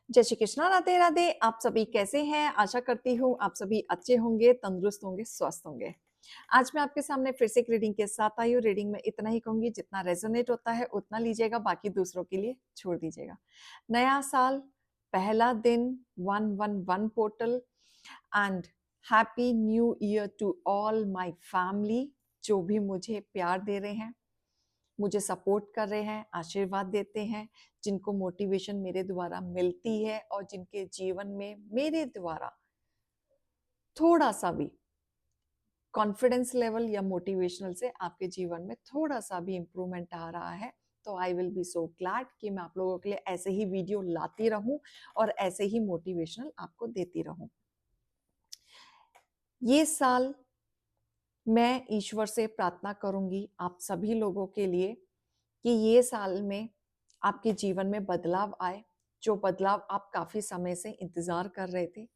जय श्री कृष्णा, राधे राधे। आप सभी कैसे हैं? आशा करती हूँ आप सभी अच्छे होंगे, तंदुरुस्त होंगे, स्वस्थ होंगे। आज मैं आपके सामने फिर से एक रीडिंग के साथ आई हूँ। रीडिंग में इतना ही कहूंगी, जितना रेजोनेट होता है उतना लीजिएगा, बाकी दूसरों के लिए छोड़ दीजिएगा। नया साल, पहला दिन, 111 portal and happy new year to all my family, जो भी मुझे प्यार दे रहे हैं, मुझे सपोर्ट कर रहे हैं, आशीर्वाद देते हैं, जिनको मोटिवेशन मेरे द्वारा मिलती है और जिनके जीवन में मेरे द्वारा थोड़ा सा भी कॉन्फिडेंस लेवल या मोटिवेशनल से आपके जीवन में थोड़ा सा भी इम्प्रूवमेंट आ रहा है, तो I will be so glad कि मैं आप लोगों के लिए ऐसे ही वीडियो लाती रहूं और ऐसे ही मोटिवेशनल आपको देती रहूं। ये साल मैं ईश्वर से प्रार्थना करूंगी आप सभी लोगों के लिए कि ये साल में आपके जीवन में बदलाव आए, जो बदलाव आप काफी समय से इंतजार कर रहे थे,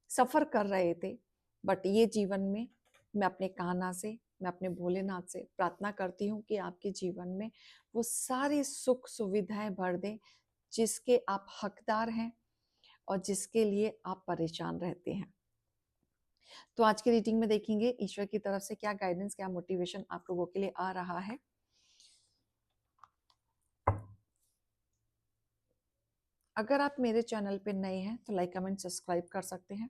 सफर कर रहे थे। बट ये जीवन में मैं अपने कान्हा से, मैं अपने भोलेनाथ से प्रार्थना करती हूँ कि आपके जीवन में वो सारी सुख सुविधाएं भर दें जिसके आप हकदार हैं और जिसके लिए आप परेशान रहते हैं। तो आज की रीडिंग में देखेंगे ईश्वर की तरफ से क्या गाइडेंस, क्या मोटिवेशन आप लोगों के लिए आ रहा है। अगर आप मेरे चैनल पे नए हैं तो लाइक कमेंट सब्सक्राइब कर सकते हैं।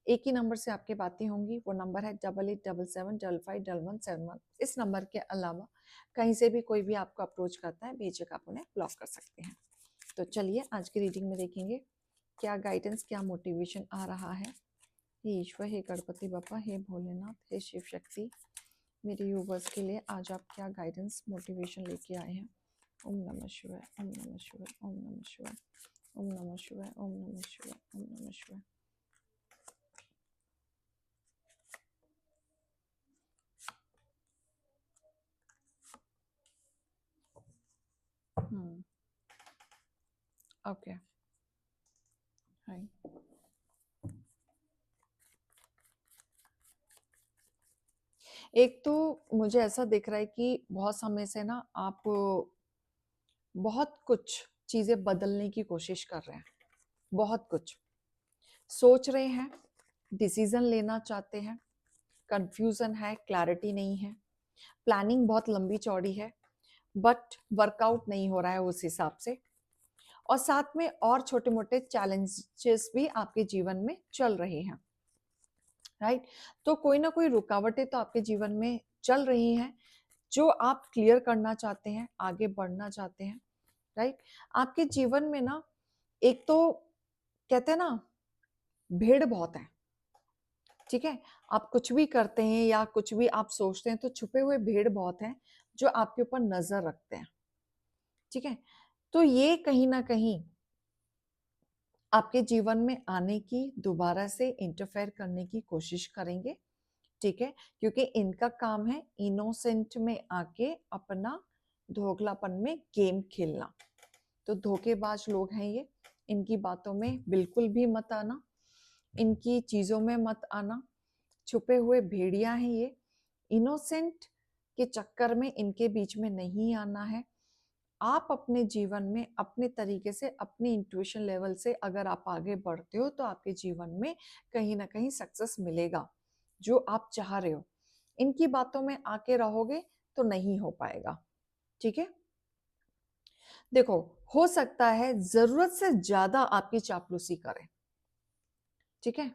एक ही नंबर से आपकी बातें होंगी, वो नंबर है 8877755171। इस नंबर के अलावा कहीं से भी कोई भी आपको अप्रोच करता है, बेझिझक आप उन्हें ब्लॉक कर सकते हैं। तो चलिए आज की रीडिंग में देखेंगे क्या गाइडेंस, क्या मोटिवेशन आ रहा है। हे ईश्वर, हे गणपति बप्पा, हे भोलेनाथ, हे शिव शक्ति, मेरे यूवर्स के लिए आज आप क्या गाइडेंस मोटिवेशन लेके आए हैं। ओम नमः शिवाय, ओम नमः शिवाय, ओम नमः शिवाय, ओम नमः शिवाय, ओम नमः शिवाय, ओम नमः शिवाय। ओके, हाय। एक तो मुझे ऐसा दिख रहा है कि बहुत समय से ना आप बहुत कुछ चीजें बदलने की कोशिश कर रहे हैं, बहुत कुछ सोच रहे हैं, डिसीजन लेना चाहते हैं, कंफ्यूजन है, क्लैरिटी नहीं है, प्लानिंग बहुत लंबी चौड़ी है, बट वर्कआउट नहीं हो रहा है उस हिसाब से, और साथ में और छोटे मोटे चैलेंजेस भी आपके जीवन में चल रहे हैं, राइट। तो कोई ना कोई रुकावटें तो आपके जीवन में चल रही हैं जो आप क्लियर करना चाहते हैं, आगे बढ़ना चाहते हैं, राइट। आपके जीवन में ना एक तो कहते हैं ना, भीड़ बहुत है, ठीक है। आप कुछ भी करते हैं या कुछ भी आप सोचते हैं तो छुपे हुए भीड़ बहुत हैं जो आपके ऊपर नजर रखते हैं, ठीक है। तो ये कहीं ना कहीं आपके जीवन में आने की, दोबारा से इंटरफेयर करने की कोशिश करेंगे, ठीक है। क्योंकि इनका काम है इनोसेंट में आके अपना धोखलापन में गेम खेलना। तो धोखेबाज लोग हैं ये, इनकी बातों में बिल्कुल भी मत आना, इनकी चीजों में मत आना। छुपे हुए भेड़िया हैं ये, इनोसेंट के चक्कर में इनके बीच में नहीं आना है। आप अपने जीवन में अपने तरीके से, अपने इंट्यूशन लेवल से अगर आप आगे बढ़ते हो तो आपके जीवन में कहीं ना कहीं सक्सेस मिलेगा जो आप चाह रहे हो। इनकी बातों में आके रहोगे तो नहीं हो पाएगा, ठीक है। देखो, हो सकता है जरूरत से ज्यादा आपकी चापलूसी करें, ठीक है,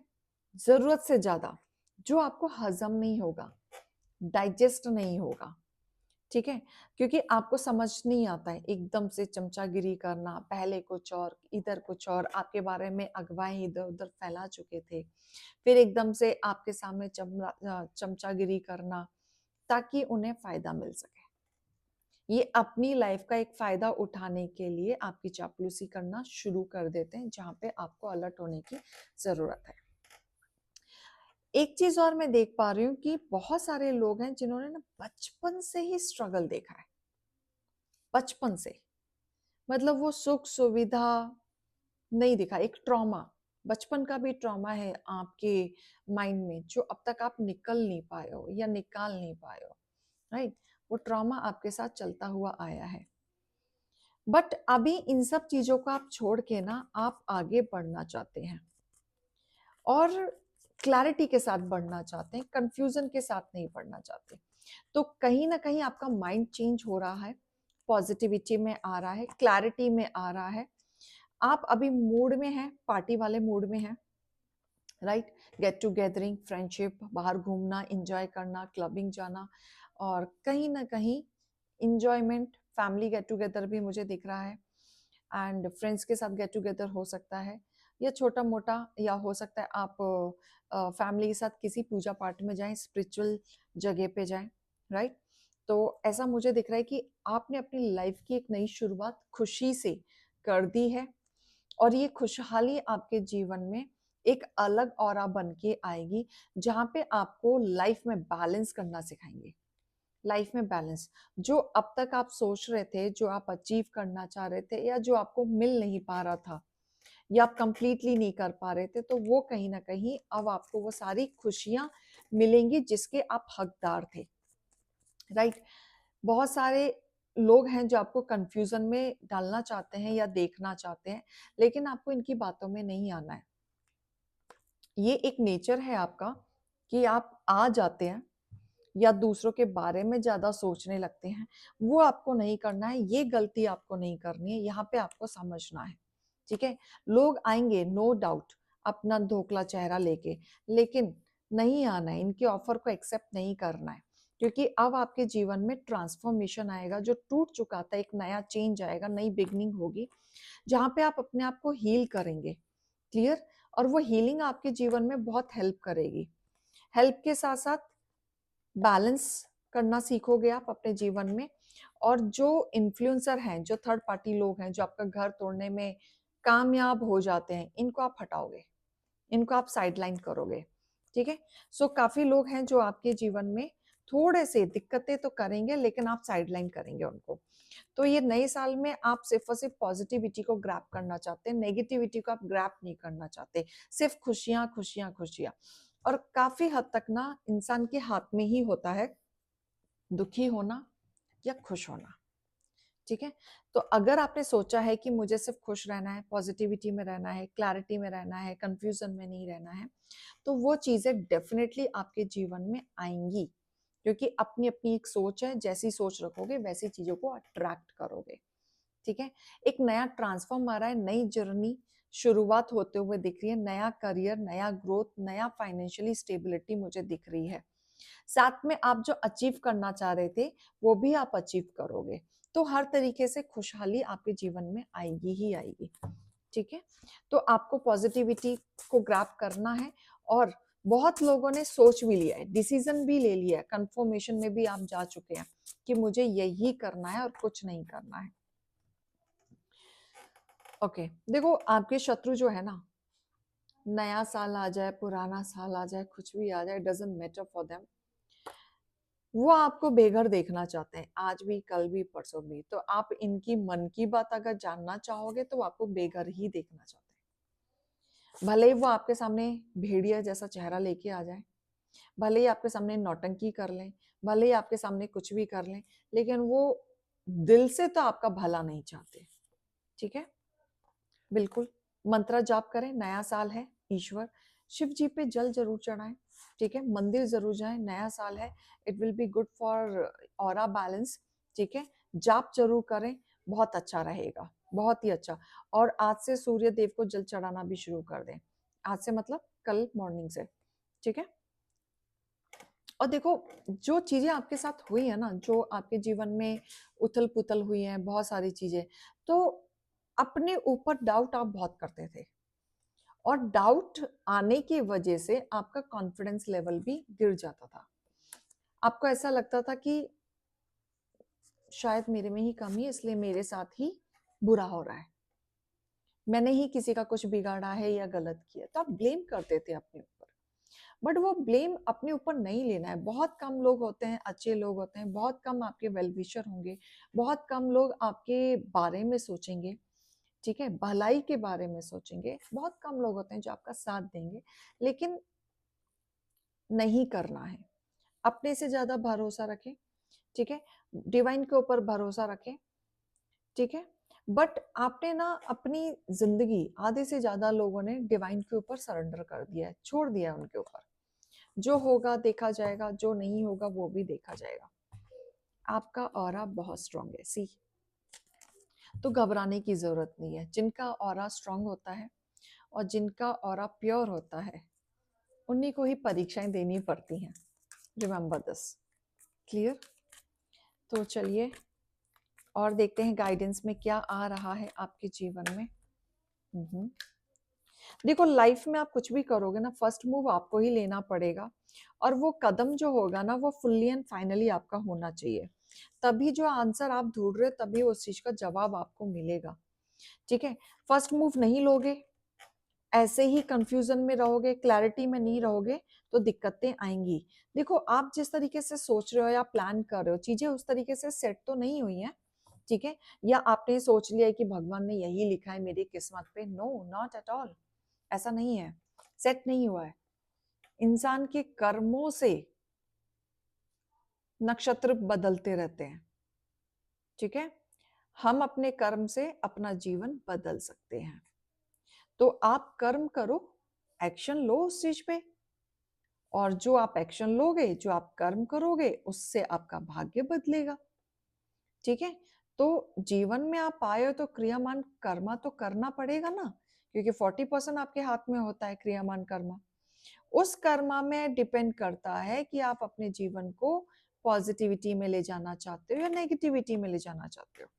जरूरत से ज्यादा, जो आपको हजम नहीं होगा, डाइजेस्ट नहीं होगा, ठीक है। क्योंकि आपको समझ नहीं आता है एकदम से चमचागिरी करना, पहले कुछ और इधर कुछ और, आपके बारे में अगवाएं इधर उधर फैला चुके थे, फिर एकदम से आपके सामने चमचागिरी करना ताकि उन्हें फायदा मिल सके। ये अपनी लाइफ का एक फायदा उठाने के लिए आपकी चापलूसी करना शुरू कर देते हैं, जहां पे आपको अलर्ट होने की जरूरत है। एक चीज और मैं देख पा रही हूँ कि बहुत सारे लोग हैं जिन्होंने ना बचपन से ही स्ट्रगल देखा है, बचपन से, मतलब वो सुख सुविधा नहीं दिखा, एक ट्रॉमा, बचपन का भी ट्रॉमा है आपके माइंड में जो अब तक आप निकल नहीं पाए हो या निकाल नहीं पाए हो, राइट। वो ट्रॉमा आपके साथ चलता हुआ आया है। बट अभी इन सब चीज़ों को आप छोड़ के ना आप आगे बढ़ना चाहते हैं और क्लैरिटी के साथ बढ़ना चाहते हैं, कंफ्यूजन के साथ नहीं बढ़ना चाहते। तो कहीं ना कहीं आपका माइंड चेंज हो रहा है, पॉजिटिविटी में आ रहा है, क्लैरिटी में आ रहा है। आप अभी मूड में हैं, पार्टी वाले मूड में हैं, राइट? गेट टुगेदरिंग, फ्रेंडशिप, बाहर घूमना, एंजॉय करना, क्लबिंग जाना, और कहीं ना कहीं इंजॉयमेंट, फैमिली गेट टुगेदर भी मुझे दिख रहा है, एंड फ्रेंड्स के साथ गेट टुगेदर हो सकता है, या छोटा मोटा, या हो सकता है आप फैमिली के साथ किसी पूजा पाठ में जाएं, स्पिरिचुअल जगह पे जाएं, राइट? तो ऐसा मुझे दिख रहा है कि आपने अपनी लाइफ की एक नई शुरुआत खुशी से कर दी है, और ये खुशहाली आपके जीवन में एक अलग ऑरा बन के आएगी, जहाँ पे आपको लाइफ में बैलेंस करना सिखाएंगे। लाइफ में बैलेंस, जो अब तक आप सोच रहे थे, जो आप अचीव करना चाह रहे थे, या जो आपको मिल नहीं पा रहा था, या आप कंप्लीटली नहीं कर पा रहे थे, तो वो कहीं ना कहीं अब आपको वो सारी खुशियां मिलेंगी जिसके आप हकदार थे, राइट? बहुत सारे लोग हैं जो आपको कंफ्यूजन में डालना चाहते हैं या देखना चाहते हैं, लेकिन आपको इनकी बातों में नहीं आना है। ये एक नेचर है आपका कि आप आ जाते हैं या दूसरों के बारे में ज्यादा सोचने लगते हैं। वो आपको नहीं करना है, ये गलती आपको नहीं करनी है, यहाँ पे आपको समझना है, ठीक है? लोग आएंगे नो डाउट अपना धोखला चेहरा लेके, लेकिन नहीं आना है, इनके ऑफर को एक्सेप्ट नहीं करना है, क्योंकि अब आपके जीवन में ट्रांसफॉर्मेशन आएगा, जो टूट चुका था, एक नया चेंज आएगा, नई बिगनिंग होगी, जहाँ पे आप अपने आप को हील करेंगे, क्लियर? और वो हीलिंग आपके जीवन में बहुत हेल्प करेगी। हेल्प के साथ साथ बैलेंस करना सीखोगे आप अपने जीवन में, और जो इन्फ्लुएंसर हैं, जो थर्ड पार्टी लोग हैं, जो आपका घर तोड़ने में कामयाब हो जाते हैं, इनको आप हटाओगे, इनको आप साइडलाइन करोगे, ठीक है? सो काफी लोग हैं जो आपके जीवन में थोड़े से दिक्कतें तो करेंगे, लेकिन आप साइडलाइन करेंगे उनको। तो ये नए साल में आप सिर्फ और सिर्फ पॉजिटिविटी को ग्रैब करना चाहते हैं, नेगेटिविटी को आप ग्रैब नहीं करना चाहते, सिर्फ खुशियां खुशियां खुशियां। और काफी हद तक ना इंसान के हाथ में ही होता है दुखी होना या खुश होना, ठीक है? तो अगर आपने सोचा है कि मुझे सिर्फ खुश रहना है, पॉजिटिविटी में रहना है, क्लैरिटी में रहना है, कंफ्यूजन में नहीं रहना है, तो वो चीजें डेफिनेटली आपके जीवन में आएंगी, क्योंकि अपनी अपनी एक सोच है, जैसी सोच रखोगे वैसी चीजों को अट्रैक्ट करोगे, ठीक है? एक नया ट्रांसफॉर्म आ रहा है, नई जर्नी शुरुआत होते हुए दिख रही है, नया करियर, नया ग्रोथ, नया फाइनेंशियली स्टेबिलिटी मुझे दिख रही है। साथ में आप जो अचीव करना चाह रहे थे वो भी आप अचीव करोगे, तो हर तरीके से खुशहाली आपके जीवन में आएगी ही आएगी, ठीक है? तो आपको पॉजिटिविटी को ग्रैब करना है, और बहुत लोगों ने सोच भी लिया है, डिसीजन भी ले लिया है, कंफर्मेशन में भी आप जा चुके हैं कि मुझे यही करना है और कुछ नहीं करना है। ओके, देखो आपके शत्रु जो है ना, नया साल आ जाए, पुराना साल आ जाए, कुछ भी आ जाए, डजंट मैटर फॉर देम, वो आपको बेघर देखना चाहते हैं, आज भी, कल भी, परसों भी। तो आप इनकी मन की बात अगर जानना चाहोगे तो वो आपको बेघर ही देखना चाहते हैं। भले ही वो आपके सामने भेड़िया जैसा चेहरा लेके आ जाए, भले ही आपके सामने नौटंकी कर लें, भले ही आपके सामने कुछ भी कर लें, लेकिन वो दिल से तो आपका भला नहीं चाहते, ठीक है? बिल्कुल मंत्र जाप करें, नया साल है, ईश्वर शिव जी पे जल जरूर चढ़ाएं, ठीक है? मंदिर जरूर जाएं, नया साल है, it will be good for aura balance, ठीक है? जाप जरूर करें, बहुत अच्छा रहेगा, बहुत ही अच्छा। और आज से सूर्य देव को जल चढ़ाना भी शुरू कर दें, आज से मतलब कल मॉर्निंग से, ठीक है? और देखो, जो चीजें आपके साथ हुई है ना, जो आपके जीवन में उथल पुथल हुई है, बहुत सारी चीजें, तो अपने ऊपर डाउट आप बहुत करते थे, और डाउट आने की वजह से आपका कॉन्फिडेंस लेवल भी गिर जाता था। आपको ऐसा लगता था कि शायद मेरे में ही कमी है, इसलिए मेरे साथ ही बुरा हो रहा है, मैंने ही किसी का कुछ बिगाड़ा है या गलत किया, तो आप ब्लेम करते थे अपने ऊपर। बट वो ब्लेम अपने ऊपर नहीं लेना है। बहुत कम लोग होते हैं अच्छे लोग होते हैं, बहुत कम आपके वेल विशर होंगे, बहुत कम लोग आपके बारे में सोचेंगे, ठीक है, भलाई के बारे में सोचेंगे, बहुत कम लोग होते हैं जो आपका साथ देंगे, लेकिन नहीं करना है। अपने से ज्यादा भरोसा रखें, ठीक है? डिवाइन के ऊपर भरोसा रखें, ठीक है? बट आपने ना अपनी जिंदगी, आधे से ज्यादा लोगों ने डिवाइन के ऊपर सरेंडर कर दिया है, छोड़ दिया है उनके ऊपर। जो होगा देखा जाएगा, जो नहीं होगा वो भी देखा जाएगा। आपका ऑरा बहुत स्ट्रांग है, सी, तो घबराने की जरूरत नहीं है। जिनका ऑरा स्ट्रांग होता है और जिनका ऑरा प्योर होता है, उन्हीं को ही परीक्षाएं देनी पड़ती हैं। Remember this. क्लियर? तो चलिए और देखते हैं गाइडेंस में क्या आ रहा है आपके जीवन में। देखो, लाइफ में आप कुछ भी करोगे ना, फर्स्ट मूव आपको ही लेना पड़ेगा, और वो कदम जो होगा ना, वो फुल्ली एंड फाइनली आपका होना चाहिए। तभी जो आंसर आप ढूंढ रहे हो, तभी उस चीज का जवाब आपको मिलेगा। ठीक है? फर्स्ट मूव नहीं लोगे, ऐसे ही कंफ्यूजन में रहोगे, क्लैरिटी में नहीं रहोगे, तो दिक्कतें आएंगी। देखो, आप जिस तरीके से सोच रहे हो या प्लान कर रहे हो, चीजें उस तरीके से सेट तो नहीं हुई हैं। ठीक है? या आपने सोच लिया है कि भगवान ने यही लिखा है मेरी किस्मत पे। No, not at all. ऐसा नहीं है, सेट नहीं हुआ है। इंसान के कर्मों से नक्षत्र बदलते रहते हैं। ठीक है? हम अपने कर्म से अपना जीवन बदल सकते हैं। तो आप कर्म करो, एक्शन लो उस चीज पे, और जो आप एक्शन लोगे, जो आप कर्म करोगे, उससे आपका भाग्य बदलेगा। ठीक है? तो जीवन में आप आए हो तो क्रियामान कर्मा तो करना पड़ेगा ना, क्योंकि 40% आपके हाथ में होता है क्रियामान कर्मा। उस कर्मा में डिपेंड करता है कि आप अपने जीवन को पॉजिटिविटी में ले जाना चाहते हो या नेगेटिविटी में ले जाना चाहते हो।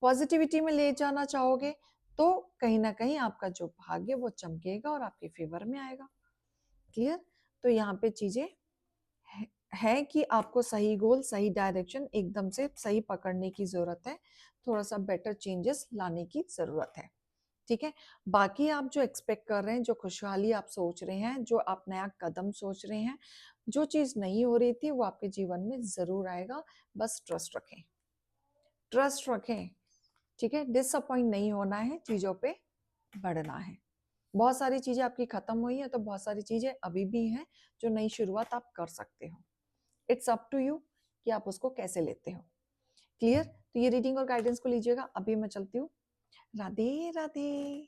पॉजिटिविटी में ले जाना चाहोगे तो कहीं ना कहीं आपका जो भाग्य वो चमकेगा और आपके फेवर में आएगा। क्लियर? तो यहाँ पे चीजें है कि आपको सही गोल, सही डायरेक्शन एकदम से सही पकड़ने की जरूरत है, थोड़ा सा बेटर चेंजेस लाने की जरूरत है। ठीक है? बाकी आप जो एक्सपेक्ट कर रहे हैं, जो खुशहाली आप सोच रहे हैं, जो आप नया कदम सोच रहे हैं, जो चीज नहीं हो रही थी वो आपके जीवन में जरूर आएगा। बस ट्रस्ट रखें, ट्रस्ट रखें। ठीक है? डिसअपॉइंट नहीं होना है, चीजों पे बढ़ना है। बहुत सारी चीजें आपकी खत्म हुई है, तो बहुत सारी चीजें अभी भी हैं जो नई शुरुआत आप कर सकते हो। इट्स अप टू यू कि आप उसको कैसे लेते हो। क्लियर? तो ये रीडिंग और गाइडेंस को लीजिएगा। अभी मैं चलती हूँ। राधे राधे।